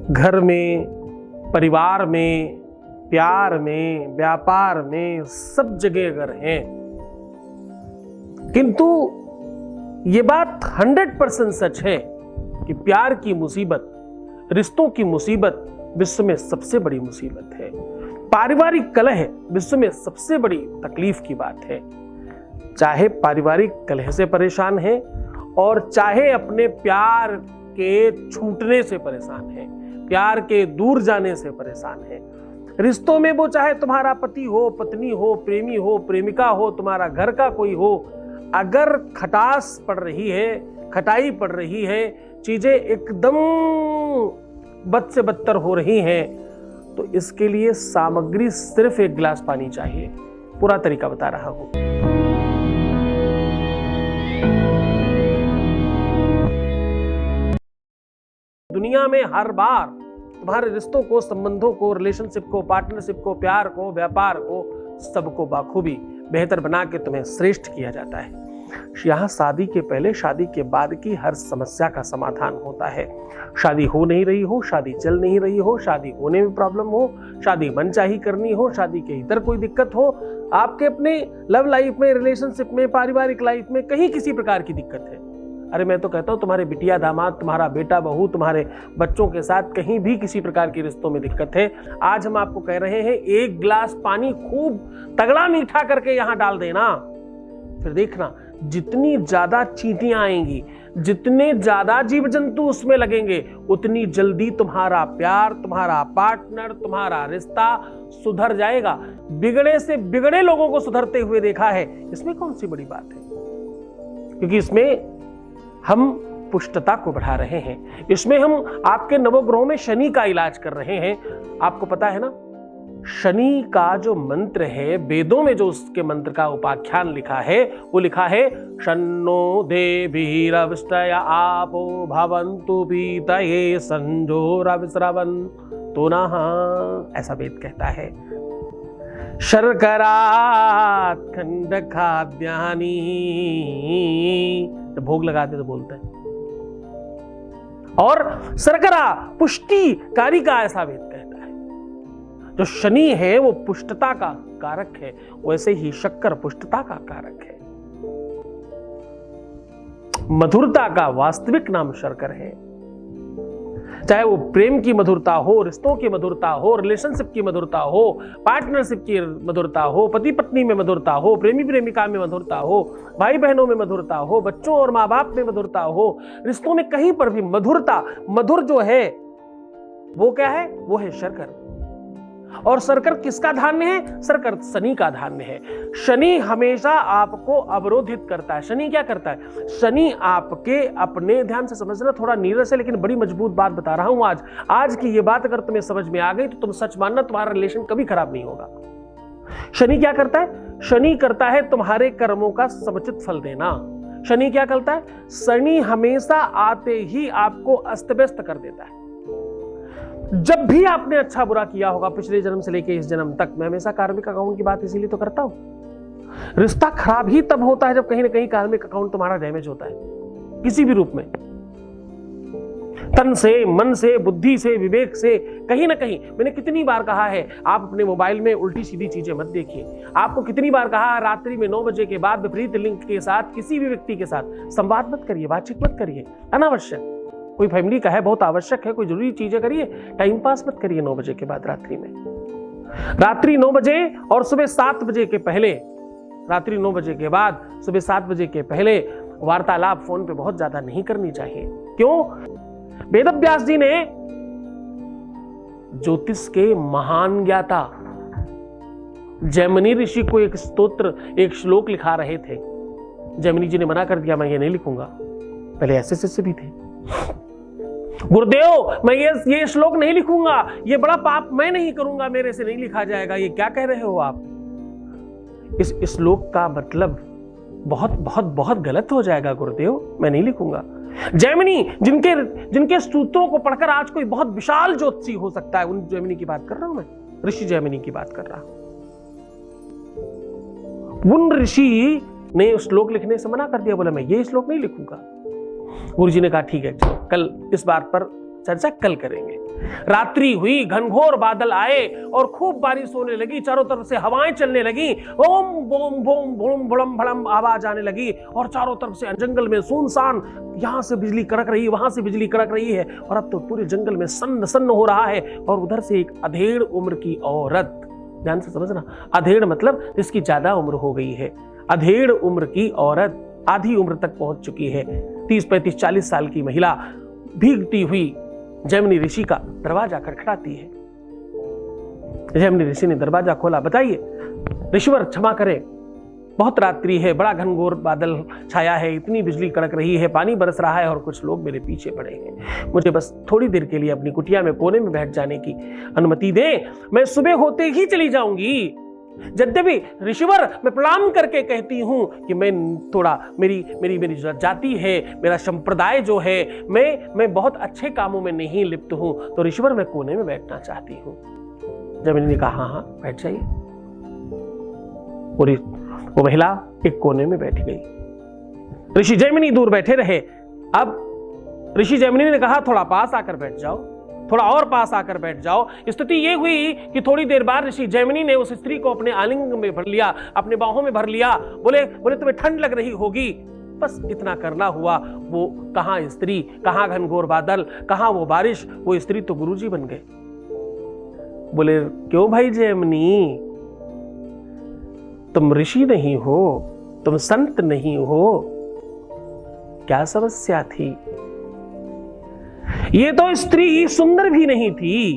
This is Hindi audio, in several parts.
घर में, परिवार में, प्यार में, व्यापार में, सब जगह अगर हैं, किंतु ये बात 100% सच है कि प्यार की मुसीबत, रिश्तों की मुसीबत विश्व में सबसे बड़ी मुसीबत है। पारिवारिक कलह विश्व में सबसे बड़ी तकलीफ की बात है। चाहे पारिवारिक कलह से परेशान है और चाहे अपने प्यार के छूटने से परेशान है, प्यार के दूर जाने से परेशान है। रिश्तों में वो चाहे तुम्हारा पति हो, पत्नी हो, प्रेमी हो, प्रेमिका हो, तुम्हारा घर का कोई हो, अगर खटास पड़ रही है, खटाई पड़ रही है, चीजें एकदम बद से बदतर हो रही हैं, तो इसके लिए सामग्री सिर्फ एक गिलास पानी चाहिए। पूरा तरीका बता रहा हूं। दुनिया में हर बार तुम्हारे रिश्तों को, संबंधों को, रिलेशनशिप को, पार्टनरशिप को, प्यार को, व्यापार को, सबको बाखूबी बेहतर बना के तुम्हें श्रेष्ठ किया जाता है। यहां शादी के पहले, शादी के बाद की हर समस्या का समाधान होता है। शादी हो नहीं रही हो, शादी चल नहीं रही हो, शादी होने में प्रॉब्लम हो, शादी मनचाही करनी हो, शादी के इधर कोई दिक्कत हो, आपके अपने लव लाइफ में, रिलेशनशिप में, पारिवारिक लाइफ में कहीं किसी प्रकार की दिक्कत है, अरे मैं तो कहता हूं तुम्हारे बिटिया दामाद, तुम्हारा बेटा बहू, तुम्हारे बच्चों के साथ कहीं भी किसी प्रकार की रिश्तों में दिक्कत है, आज हम आपको कह रहे हैं एक गिलास पानी खूब तगड़ा मीठा करके यहां डाल देना। फिर देखना जितनी ज्यादा चींटियां आएंगी, जितने ज्यादा जीव जंतु उसमें लगेंगे, उतनी जल्दी तुम्हारा प्यार, तुम्हारा पार्टनर, तुम्हारा रिश्ता सुधर जाएगा। बिगड़े से बिगड़े लोगों को सुधरते हुए देखा है, इसमें कौन सी बड़ी बात है? क्योंकि इसमें हम पुष्टता को बढ़ा रहे हैं, इसमें हम आपके नवग्रहों में शनि का इलाज कर रहे हैं। आपको पता है ना, शनि का जो मंत्र है, वेदों में जो उसके मंत्र का उपाख्यान लिखा है, वो लिखा है शन्नो देवीरविष्टया आपो भवन्तु पीतये संजोरविस्रवन्तु नः, ऐसा वेद कहता है। शर्करा खंड खाद्यानि, जब भोग लगाते तो बोलते हैं, और शर्करा पुष्टि कारिका, ऐसा वेद कहता है। जो शनि है वो पुष्टता का कारक है, वैसे ही शक्कर पुष्टता का कारक है। मधुरता का वास्तविक नाम शर्कर है। चाहे वो प्रेम की मधुरता हो, रिश्तों की मधुरता हो, रिलेशनशिप की मधुरता हो, पार्टनरशिप की मधुरता हो, पति पत्नी में मधुरता हो, प्रेमी प्रेमिका में मधुरता हो, भाई बहनों में मधुरता हो, बच्चों और माँ बाप में मधुरता हो, रिश्तों में कहीं पर भी मधुरता, मधुर जो है वो क्या है? वो है शर्कर। और शर्कर किसका धान्य है? शर्कर शनि का धान्य है। शनि हमेशा आपको अवरोधित करता है। शनि क्या करता है? शनि आपके अपने, ध्यान से समझना, थोड़ा नीरस है लेकिन बड़ी मजबूत बात बता रहा हूं आज की ये बात अगर तुम्हें समझ में आ गई तो तुम सच मानना, तुम्हारा रिलेशन कभी खराब नहीं होगा। शनि क्या करता है? शनि करता है तुम्हारे कर्मों का समुचित फल देना। शनि क्या करता है? शनि हमेशा आते ही आपको अस्त व्यस्त कर देता है। जब भी आपने अच्छा बुरा किया होगा पिछले जन्म से लेकर इस जन्म तक, मैं हमेशा कार्मिक अकाउंट की बात इसीलिए तो करता हूं। रिश्ता खराब ही तब होता है जब कहीं ना कहीं कार्मिक अकाउंट तुम्हारा डैमेज होता है, किसी भी रूप में, तन से, मन से, बुद्धि से, विवेक से, कहीं ना कहीं। मैंने कितनी बार कहा है आप अपने मोबाइल में उल्टी सीधी चीजें मत देखिए। आपको कितनी बार कहा रात्रि में 9 बजे के बाद विपरीत लिंग के साथ किसी भी व्यक्ति के साथ संवाद मत करिए, बातचीत मत करिए, अनावश्यक। कोई फैमिली का है, बहुत आवश्यक है, कोई जरूरी चीजें करिए, टाइम पास मत करिए 9 बजे के बाद रात्रि में। रात्रि 9 बजे और सुबह 7 बजे के पहले, रात्रि 9 बजे के बाद सुबह 7 बजे के पहले वार्तालाप फोन पे बहुत ज्यादा नहीं करनी चाहिए। क्यों? वेदव्यास जी ने, ज्योतिष के महान ज्ञाता जैमिनी ऋषि को एक स्तोत्र, एक श्लोक लिखा रहे थे। जैमिनी जी ने मना कर दिया, मैं ये नहीं लिखूंगा। पहले ऐसे शिष्य भी थे, गुरुदेव मैं ये श्लोक नहीं लिखूंगा, ये बड़ा पाप मैं नहीं करूंगा, मेरे से नहीं लिखा जाएगा। ये क्या कह रहे हो आप? इस श्लोक का मतलब बहुत बहुत बहुत गलत हो जाएगा गुरुदेव, मैं नहीं लिखूंगा। जैमिनी, जिनके सूत्रों को पढ़कर आज कोई बहुत विशाल ज्योतिषी हो सकता है, उन जैमिनी की बात कर रहा हूं मैं, ऋषि जैमिनी की बात कर रहा हूं। उन ऋषि ने श्लोक लिखने से मना कर दिया, बोला मैं ये श्लोक नहीं लिखूंगा। गुरुजी ने कहा ठीक है, कल इस बात पर चर्चा कल करेंगे। रात्रि हुई, घनघोर बादल आए और खूब बारिश होने लगी, चारों तरफ से हवाएं चलने लगी, ओम बोम बोम बोम बड़म भड़म आवाज आने लगी और चारों तरफ से जंगल में सुनसान, यहां से बिजली कड़क रही है, वहां से बिजली कड़क रही है और अब तो पूरे जंगल में सन्न सन्न हो रहा है। और उधर से एक अधेड़ उम्र की औरत, ध्यान से समझना, अधेड़ मतलब जिसकी ज्यादा उम्र हो गई है, अधेड़ उम्र की औरत, आधी उम्र तक पहुंच चुकी है, 30, 35, 40 साल की महिला भीगती हुई जैमिनी ऋषि का दरवाजा खटखटाती है। जैमिनी ऋषि ने दरवाजा खोला। बताइए ऋषिवर, क्षमा करें, बहुत रात्रि है, बड़ा घनघोर बादल छाया है, इतनी बिजली कड़क रही है, पानी बरस रहा है और कुछ लोग मेरे पीछे पड़े हैं, मुझे बस थोड़ी देर के लिए अपनी कुटिया में कोने में बैठ जाने की अनुमति दें, मैं सुबह होते ही चली जाऊंगी। यद्यपि ऋषिवर, मैं प्रणाम करके कहती हूं कि मैं थोड़ा मेरी जाति है, मेरा संप्रदाय जो है, मैं बहुत अच्छे कामों में नहीं लिप्त हूं, तो ऋषिवर मैं कोने में बैठना चाहती हूं। जैमिनी ने कहा, हाँ बैठ जाइए। वो महिला एक कोने में बैठ गई। ऋषि जैमिनी दूर बैठे रहे। अब ऋषि जैमिनी ने कहा, थोड़ा पास आकर बैठ जाओ, थोड़ा और पास आकर बैठ जाओ। स्थिति यह हुई कि थोड़ी देर बाद ऋषि जैमिनी ने उस स्त्री को अपने आलिंगन में भर लिया, अपने बाहों में भर लिया। बोले तुम्हें ठंड लग रही होगी, बस इतना करना हुआ। वो कहां स्त्री, कहां घनघोर बादल, कहां वो बारिश, वो स्त्री तो गुरुजी बन गए। बोले, क्यों भाई जैमिनी, तुम ऋषि नहीं हो, तुम संत नहीं हो, क्या समस्या थी? ये तो स्त्री सुंदर भी नहीं थी,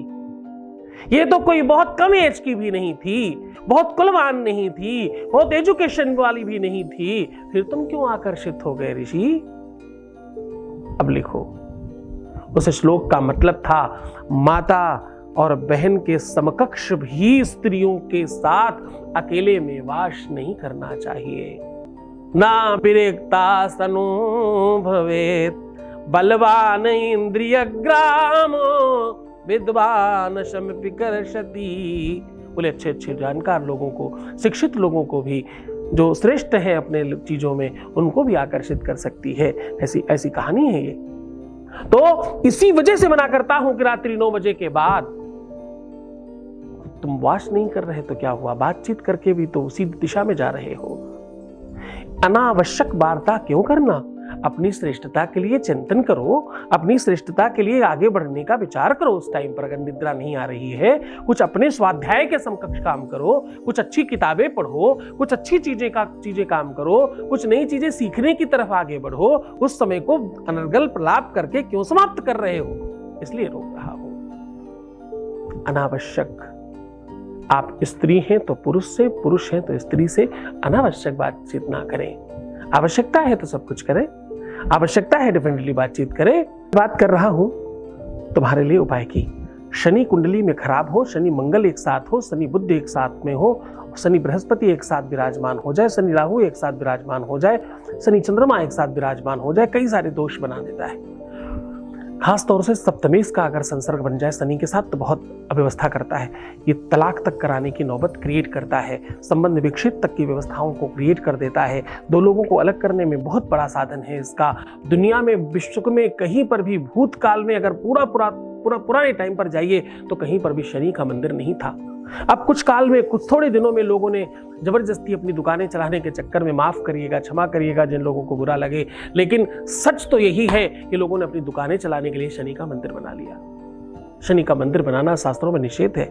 ये तो कोई बहुत कम एज की भी नहीं थी, बहुत कुलवान नहीं थी, बहुत एजुकेशन वाली भी नहीं थी, फिर तुम क्यों आकर्षित हो गए ऋषि? अब लिखो, उस श्लोक का मतलब था, माता और बहन के समकक्ष भी स्त्रियों के साथ अकेले में वास नहीं करना चाहिए। ना विरेक्ता सनुभवेत बलवान इंद्रिय ग्राम विद्वान शमपि कर्षति। बोले अच्छे अच्छे जानकार लोगों को, शिक्षित लोगों को भी, जो श्रेष्ठ है अपने चीजों में, उनको भी आकर्षित कर सकती है। ऐसी कहानी है ये। तो इसी वजह से मना करता हूं कि रात्रि 9 बजे के बाद तुम वास नहीं कर रहे तो क्या हुआ, बातचीत करके भी तो उसी दिशा में जा रहे हो। अनावश्यक वार्ता क्यों करना? अपनी श्रेष्ठता के लिए चिंतन करो, अपनी श्रेष्ठता के लिए आगे बढ़ने का विचार करो। उस टाइम पर अगर निद्रा नहीं आ रही है, कुछ अपने स्वाध्याय के समकक्ष काम करो, कुछ अच्छी किताबें पढ़ो, कुछ अच्छी चीजें काम करो, कुछ नई चीजें सीखने की तरफ आगे बढ़ो। उस समय को अनर्गल प्रलाप करके क्यों समाप्त कर रहे हो? इसलिए रोक रहा हूं। अनावश्यक, आप स्त्री हैं तो पुरुष से, पुरुष हैं तो स्त्री से अनावश्यक बातचीत ना करें। आवश्यकता है तो सब कुछ करें, आवश्यकता है डेफिनेटली बातचीत करें। बात कर रहा हूं तुम्हारे लिए उपाय की। शनि कुंडली में खराब हो, शनि मंगल एक साथ हो, शनि बुध एक साथ में हो, शनि बृहस्पति एक साथ विराजमान हो जाए, शनि राहु एक साथ विराजमान हो जाए, शनि चंद्रमा एक साथ विराजमान हो जाए, कई सारे दोष बना देता है। खास तौर से सप्तमेश का अगर संसर्ग बन जाए शनि के साथ तो बहुत अव्यवस्था करता है। ये तलाक तक कराने की नौबत क्रिएट करता है, संबंध विक्षेप तक की व्यवस्थाओं को क्रिएट कर देता है। दो लोगों को अलग करने में बहुत बड़ा साधन है इसका। दुनिया में, विश्व में कहीं पर भी, भूतकाल में अगर पुराने टाइम पर जाइए तो कहीं पर भी शनि का मंदिर नहीं था। अब कुछ काल में, कुछ थोड़े दिनों में लोगों ने जबरदस्ती अपनी दुकानें चलाने के चक्कर में, माफ करिएगा, क्षमा करिएगा जिन लोगों को बुरा लगे, लेकिन सच तो यही है कि लोगों ने अपनी दुकानें चलाने के लिए शनि का मंदिर बना लिया। शनि का मंदिर बनाना शास्त्रों में निषेध है।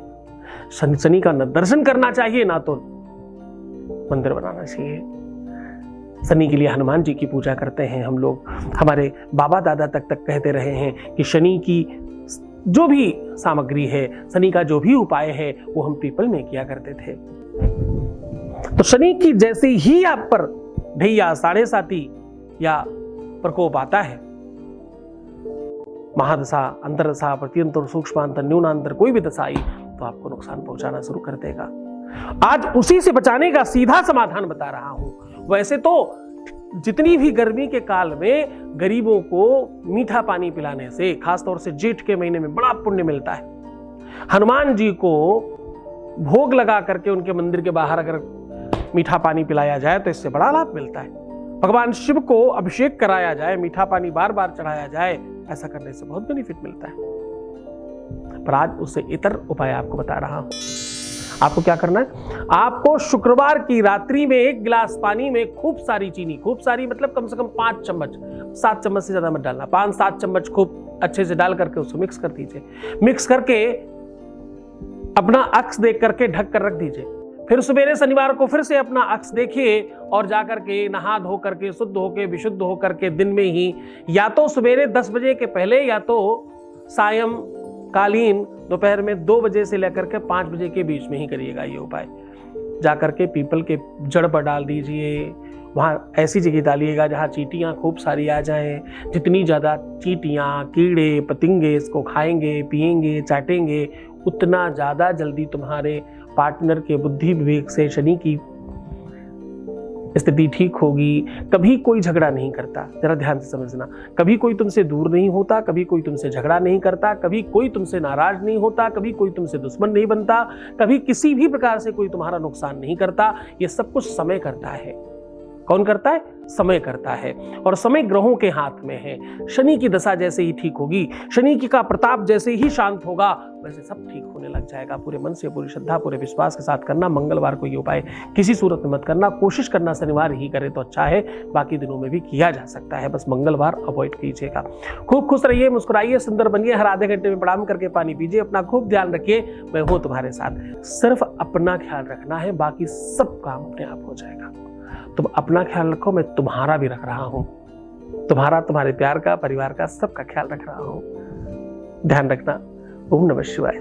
शनि का न दर्शन करना चाहिए ना तो मंदिर बनाना चाहिए। शनि के लिए हनुमान जी की पूजा करते हैं हम लोग। हमारे बाबा दादा तक कहते रहे हैं कि शनि की जो भी सामग्री है, शनि का जो भी उपाय है, वो हम पीपल में किया करते थे। तो शनि की जैसे ही आप पर ढैया, साढ़े साती या प्रकोप आता है, महादशा, अंतरदशा, प्रत्यंतर, सूक्ष्मांतर, न्यूनांतर, कोई भी दशा आई तो आपको नुकसान पहुंचाना शुरू कर देगा। आज उसी से बचाने का सीधा समाधान बता रहा हूं। वैसे तो जितनी भी गर्मी के काल में गरीबों को मीठा पानी पिलाने से, खासतौर से जेठ के महीने में, बड़ा पुण्य मिलता है। हनुमान जी को भोग लगा करके उनके मंदिर के बाहर अगर मीठा पानी पिलाया जाए तो इससे बड़ा लाभ मिलता है। भगवान शिव को अभिषेक कराया जाए, मीठा पानी बार बार चढ़ाया जाए, ऐसा करने से बहुत बेनिफिट मिलता है। पर आज उससे इतर उपाय आपको बता रहा हूं। आपको क्या करना है, आपको शुक्रवार की रात्रि में 1 गिलास पानी में खूब सारी चीनी, खूब सारी मतलब कम से कम 5 चम्मच, 7 चम्मच से ज्यादा मत डालना, 5-7 चम्मच खूब अच्छे से डाल करके उसको मिक्स कर दीजिए। मिक्स करके अपना अक्स देख करके ढक कर रख दीजिए। फिर सवेरे शनिवार को फिर से अपना अक्स देखिए और जाकर के नहा धो करके शुद्ध होकर विशुद्ध होकर के दिन में ही, या तो सवेरे 10 बजे के पहले या तो सायं कालीन दोपहर में 2 बजे से लेकर के 5 बजे के बीच में ही करिएगा ये उपाय। जाकर के पीपल के जड़ पर डाल दीजिए, वहां ऐसी जगह डालिएगा जहां चींटियां खूब सारी आ जाएं। जितनी ज्यादा चींटियां, कीड़े पतिंगे इसको खाएंगे, पिएंगे, चाटेंगे, उतना ज्यादा जल्दी तुम्हारे पार्टनर के बुद्धि विवेक से शनि की स्थिति ठीक होगी। कभी कोई झगड़ा नहीं करता, जरा ध्यान से समझना, कभी कोई तुमसे दूर नहीं होता, कभी कोई तुमसे झगड़ा नहीं करता, कभी कोई तुमसे नाराज नहीं होता, कभी कोई तुमसे दुश्मन नहीं बनता, कभी किसी भी प्रकार से कोई तुम्हारा नुकसान नहीं करता। ये सब कुछ समय करता है। कौन करता है? समय करता है। और समय ग्रहों के हाथ में है। शनि की दशा जैसे ही ठीक होगी, शनि की का प्रताप जैसे ही शांत होगा, वैसे सब ठीक होने लग जाएगा। पूरे मन से, पूरी श्रद्धा, पूरे विश्वास के साथ करना। मंगलवार को ये उपाय किसी सूरत में मत करना, कोशिश करना शनिवार ही करे तो अच्छा है, बाकी दिनों में भी किया जा सकता है, बस मंगलवार अवॉइड कीजिएगा। खूब खुश रहिए, मुस्कुराइए, सुंदर बनिए, हर आधे घंटे में प्रणाम करके पानी पीजिए, अपना खूब ध्यान रखिए। मैं हूं तुम्हारे साथ। सिर्फ अपना ख्याल रखना है, बाकी सब काम अपने आप हो जाएगा। तुम अपना ख्याल रखो, मैं तुम्हारा भी रख रहा हूं। तुम्हारा, तुम्हारे प्यार का, परिवार का, सबका ख्याल रख रहा हूं। ध्यान रखना। ओम नमः शिवाय।